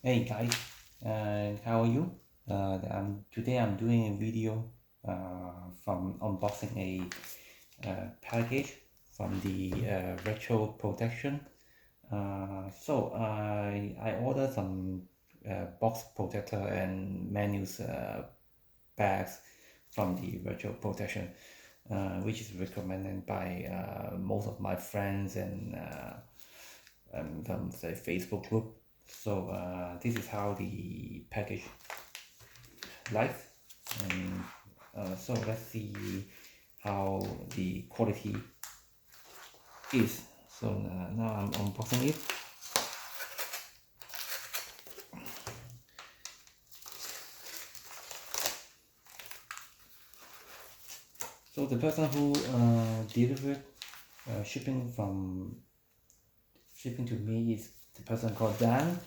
Hey guys, how are you? Today I'm doing a video from unboxing a package from the Retroprotection. I ordered some box protector and menus bags from the Retroprotection, which is recommended by most of my friends and from the Facebook group. This is how the package life, and let's see how the quality is. Now I'm unboxing it. So the person who delivered shipping to me is the person called Dan,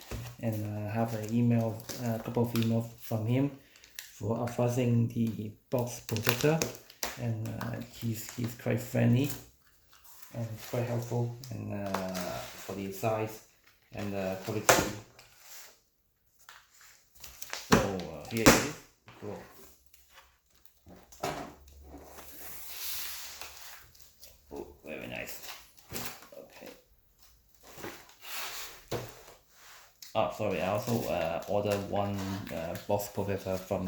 and I have an email, a couple of emails from him for unboxing the box protector, and he's quite friendly and quite helpful, and for the size and quality. Here it is. Cool. Oh, very nice. Okay. Oh, sorry. I also ordered one box protector for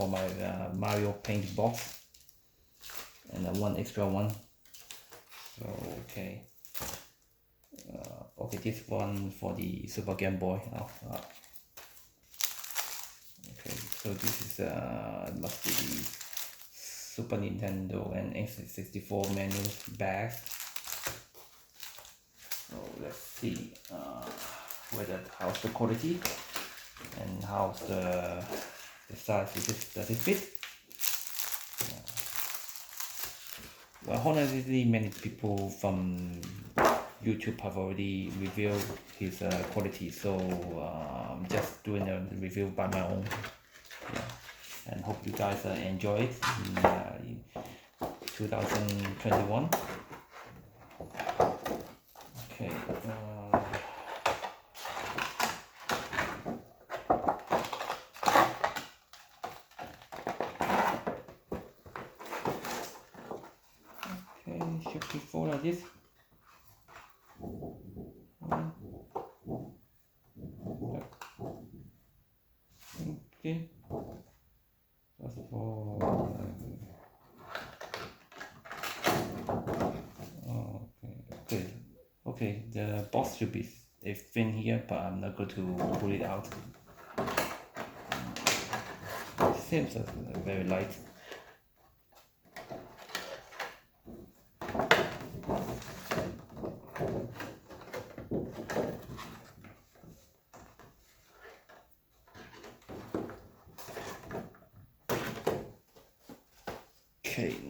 my Mario Paint box, and one extra one. So okay. Okay, this one for the Super Game Boy. Okay, so this is must be the Super Nintendo and N64 menus bags. So let's see how's the quality and how's the size. Does it fit? Well, honestly, many people from YouTube have already reviewed his quality, so I'm just doing a review by my own. Yeah. And hope you guys enjoy it in 2021. Okay. Okay, should be full like this. Okay. That's for. Okay. The box should be thin here, but I'm not going to pull it out. It seems very light.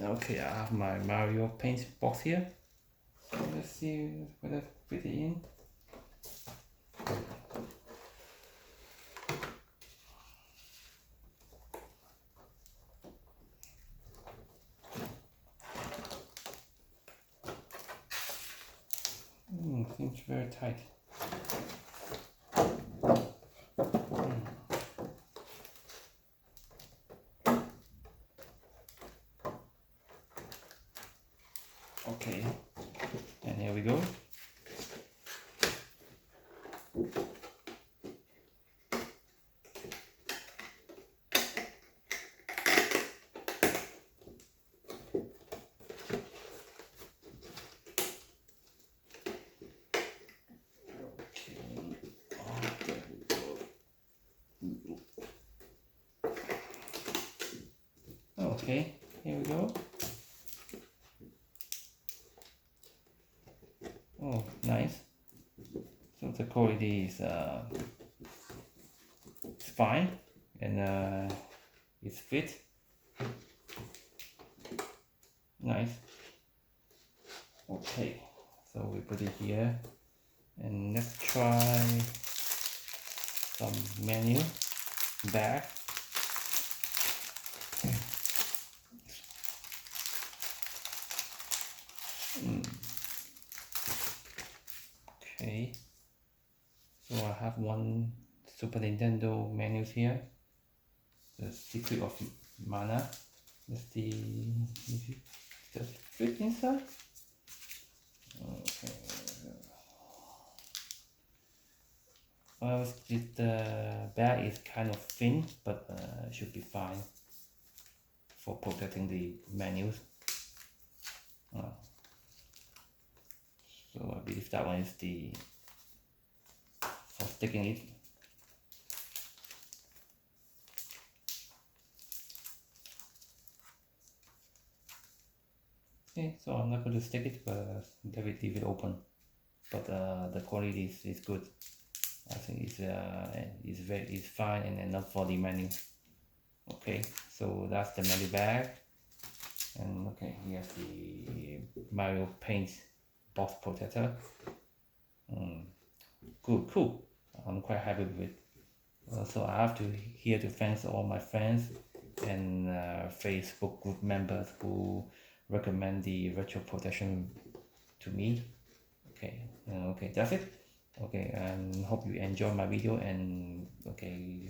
Okay, I have my Mario Paint box here. Let's see whether fit it in. Seems very tight. Okay, and here we go. Okay, here we go. Oh, nice. So the quality is it's fine, and it's fit. Nice. Okay, so we put it here, and let's try some menu back. Okay, so I have one Super Nintendo menus here. The Secret of Mana. Let's see if it does fit inside. Okay. Well, the bag is kind of thin, but should be fine for protecting the menus. So I believe that one is the for sticking it. Okay, so I'm not going to stick it, but leave it open. But the quality is good. I think it's fine and enough for the menu. Okay, so that's the menu bag. And okay, here's the Mario Paint box protector. Cool. I'm quite happy with it. So I have to here to thank all my friends and Facebook group members who recommend the Retroprotection to me. Okay, that's it. Okay, and hope you enjoy my video, and okay,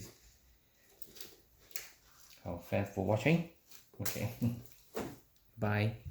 thanks for watching. Okay, bye.